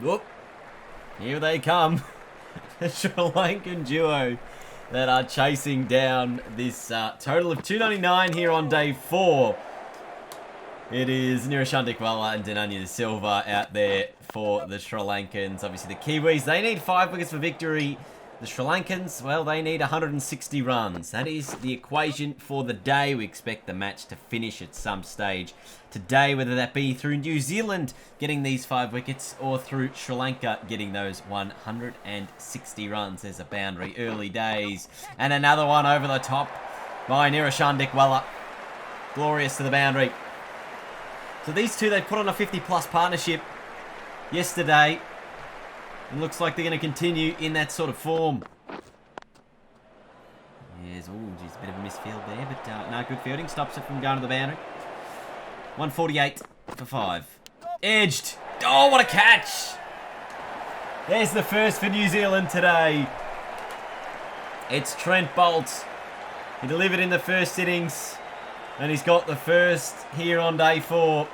Whoop. Here they come. The Sri Lankan duo that are chasing down this total of 299 here on day 4. It is Niroshan Dickwalla and Dhananya De Silva out there for the Sri Lankans. Obviously the Kiwis, they need 5 wickets for victory. The Sri Lankans, well, they need 160 runs. That is the equation for the day. We expect the match to finish at some stage today, whether that be through New Zealand getting these 5 wickets or through Sri Lanka getting those 160 runs. There's a boundary, early days. And another one over the top by Niroshan Dickwalla. Glorious to the boundary. So these two, they put on a 50-plus partnership yesterday. It looks like they're going to continue in that sort of form. Yes, oh, geez, a bit of a misfield there, but no, good fielding. Stops it from going to the boundary. 148 for 5. Edged. Oh, what a catch! There's the first for New Zealand today. It's Trent Boult. He delivered in the first innings, and he's got the first here on day 4.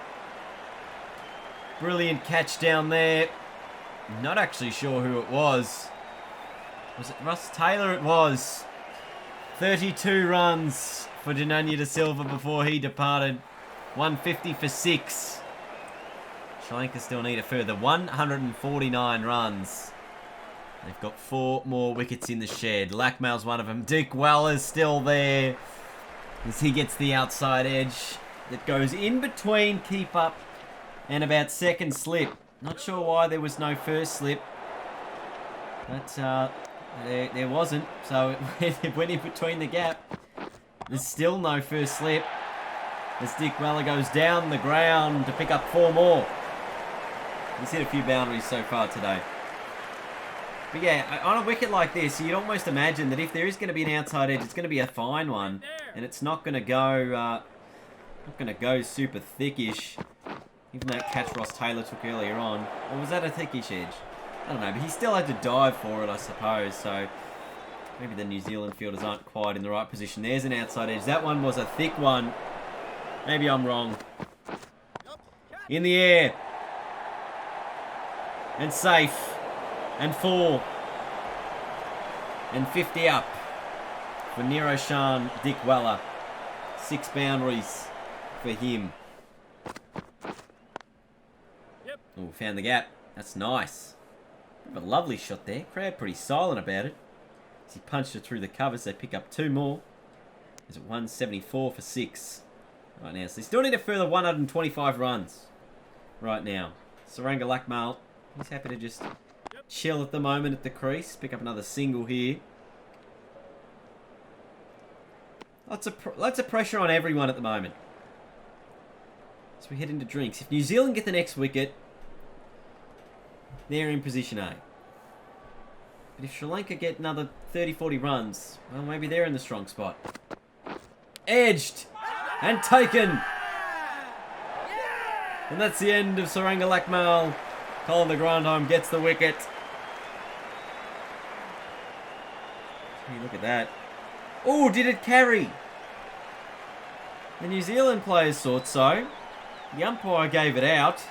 Brilliant catch down there. Not actually sure who it was. Was it Ross Taylor? It was. 32 runs for Dhananya De Silva before he departed. 150 for 6. Sri Lanka still need a further 149 runs. They've got 4 more wickets in the shed. Lakmal's one of them. Dickwalla's still there as he gets the outside edge that goes in between keep up and about second slip. Not sure why there was no first slip, but there wasn't, so it went in between the gap. There's still no first slip as Dickwalla goes down the ground to pick up 4 more. He's hit a few boundaries so far today. But yeah, on a wicket like this, you'd almost imagine that if there is going to be an outside edge, it's going to be a fine one, and it's not going to go super thickish. Even that catch Ross Taylor took earlier on. Or was that a thickish edge? I don't know, but he still had to dive for it, I suppose. So maybe the New Zealand fielders aren't quite in the right position. There's an outside edge. That one was a thick one. Maybe I'm wrong. In the air. And safe. And 4. And 50 up for Niroshan Dickwalla. 6 boundaries for him. Oh, found the gap. That's nice. A lovely shot there. Crowd pretty silent about it. As he punched it through the covers, they pick up 2 more. Is it 174 for 6 right now? So they still need a further 125 runs right now. Saranga Lakmal, he's happy to just chill at the moment at the crease. Pick up another single here. Lots of pressure on everyone at the moment. As we head into drinks. If New Zealand get the next wicket, they're in position A. But if Sri Lanka get another 30-40 runs, well, maybe they're in the strong spot. Edged and taken. And that's the end of Saranga Lakmal. Colin de Grandhomme gets the wicket. Hey, look at that. Oh, did it carry? The New Zealand players thought so. The umpire gave it out.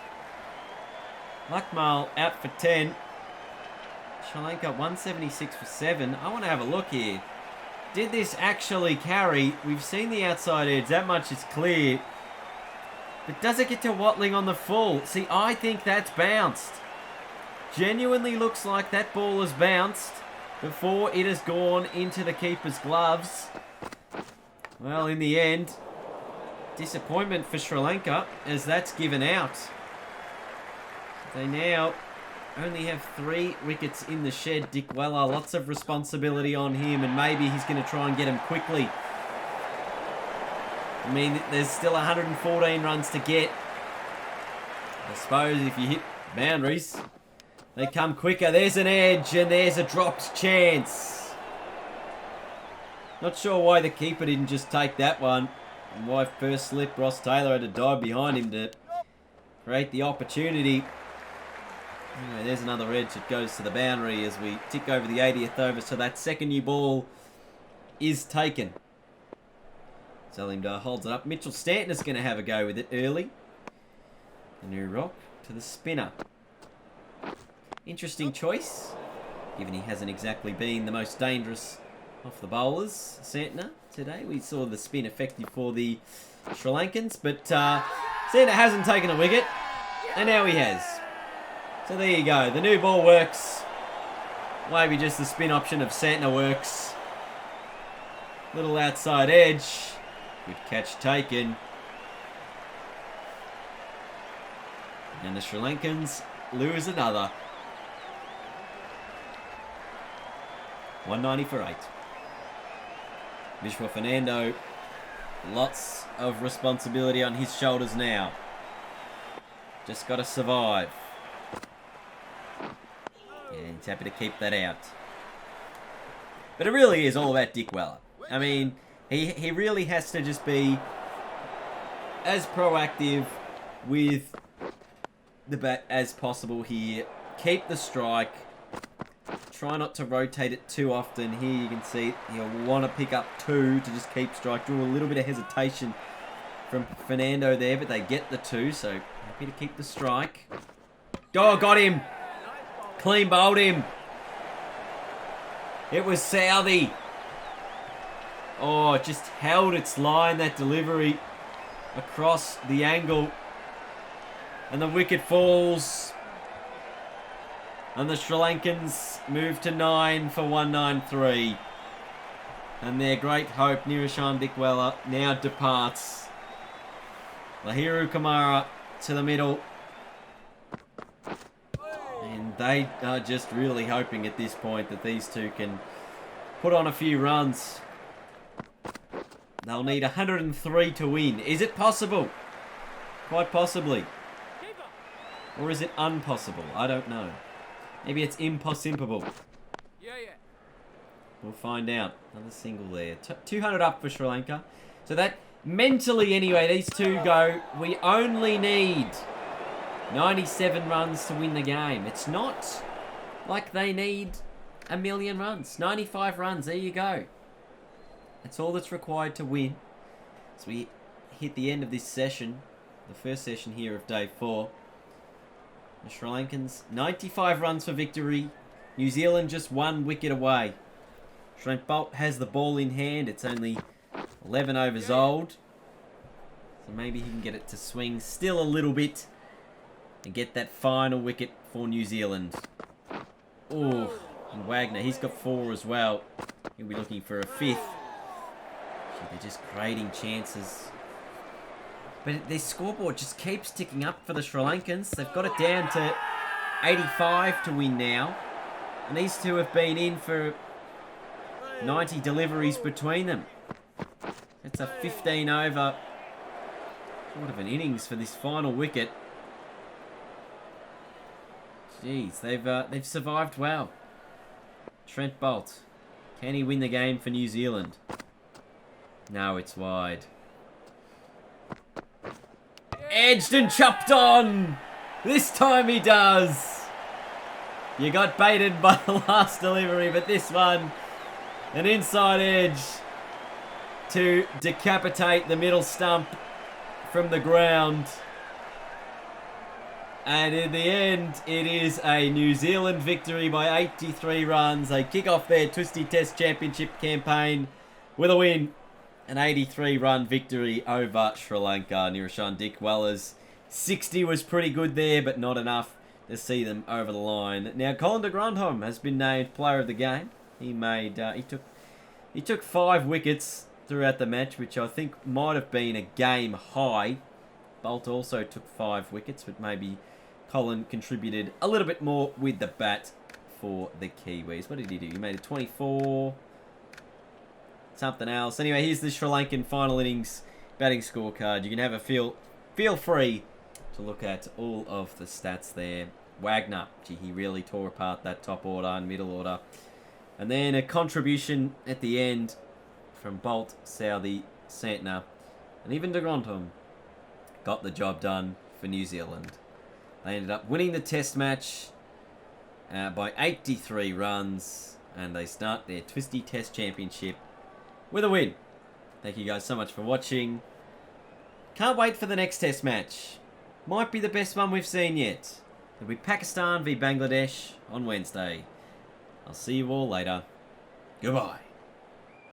Lakmal out for 10. Sri Lanka 176 for 7. I want to have a look here. Did this actually carry? We've seen the outside edge. That much is clear. But does it get to Watling on the full? See, I think that's bounced. Genuinely looks like that ball has bounced before it has gone into the keeper's gloves. Well, in the end, disappointment for Sri Lanka as that's given out. They now only have 3 wickets in the shed. Dickwalla, lots of responsibility on him, and maybe he's going to try and get him quickly. I mean, there's still 114 runs to get. I suppose if you hit boundaries, they come quicker. There's an edge, and there's a dropped chance. Not sure why the keeper didn't just take that one, and why first slip Ross Taylor had to dive behind him to create the opportunity. Anyway, there's another edge that goes to the boundary as we tick over the 80th over. So that second new ball is taken. Zalimdar holds it up. Mitchell Stanton is going to have a go with it early. The new rock to the spinner. Interesting choice, given he hasn't exactly been the most dangerous off the bowlers, Santner, today. We saw the spin effective for the Sri Lankans, but Santner hasn't taken a wicket, and now he has. So there you go. The new ball works. Maybe just the spin option of Santner works. Little outside edge. Good catch taken. And the Sri Lankans lose another. 190 for 8. Vishwa Fernando, lots of responsibility on his shoulders now. Just got to survive. And he's happy to keep that out. But it really is all about Dick Weller. I mean, he really has to just be as proactive with the bat as possible here. Keep the strike. Try not to rotate it too often. Here you can see he'll want to pick up 2 to just keep strike. Drew a little bit of hesitation from Fernando there, but they get the 2, so happy to keep the strike. Oh, got him. Clean bowled him. It was Southey. Oh, it just held its line, that delivery across the angle. And the wicket falls. And the Sri Lankans move to 9 for 193. And their great hope, Niroshan Dickwella, now departs. Lahiru Kamara to the middle. And they are just really hoping at this point that these two can put on a few runs. They'll need 103 to win. Is it possible? Quite possibly. Or is it impossible? I don't know. Maybe it's impossible. Yeah. We'll find out. Another single there. 200 up for Sri Lanka. So that, mentally anyway, these two go, we only need 97 runs to win the game. It's not like they need a million runs. 95 runs, there you go. That's all that's required to win. So we hit the end of this session. The first session here of day 4. The Sri Lankans, 95 runs for victory. New Zealand just 1 wicket away. Trent Bolt has the ball in hand. It's only 11 overs old. So maybe he can get it to swing still a little bit and get that final wicket for New Zealand. Oh, and Wagner, he's got 4 as well. He'll be looking for a 5th. Gee, they're just creating chances. But their scoreboard just keeps ticking up for the Sri Lankans. They've got it down to 85 to win now. And these two have been in for 90 deliveries between them. It's a 15 over sort of an innings for this final wicket. Jeez, they've survived well. Trent Bolt. Can he win the game for New Zealand? No, it's wide. Edged and chopped on! This time he does! You got baited by the last delivery, but this one, an inside edge to decapitate the middle stump from the ground. And in the end, it is a New Zealand victory by 83 runs. They kick off their Twistie Test Championship campaign with a win. An 83-run victory over Sri Lanka. Niroshan Dickwella's 60 was pretty good there, but not enough to see them over the line. Now, Colin de Grandhomme has been named Player of the Game. He took 5 wickets throughout the match, which I think might have been a game high. Bolt also took 5 wickets, but maybe Colin contributed a little bit more with the bat for the Kiwis. What did he do? He made a 24... something else. Anyway, here's the Sri Lankan final innings batting scorecard. You can have a feel free to look at all of the stats there. Wagner, gee, he really tore apart that top order and middle order. And then a contribution at the end from Bolt, Southey, Santner, and even de Grandhomme got the job done for New Zealand. They ended up winning the test match by 83 runs, and they start their Twistie Test Championship with a win. Thank you guys so much for watching. Can't wait for the next test match. Might be the best one we've seen yet. It'll be Pakistan v Bangladesh on Wednesday. I'll see you all later. Goodbye.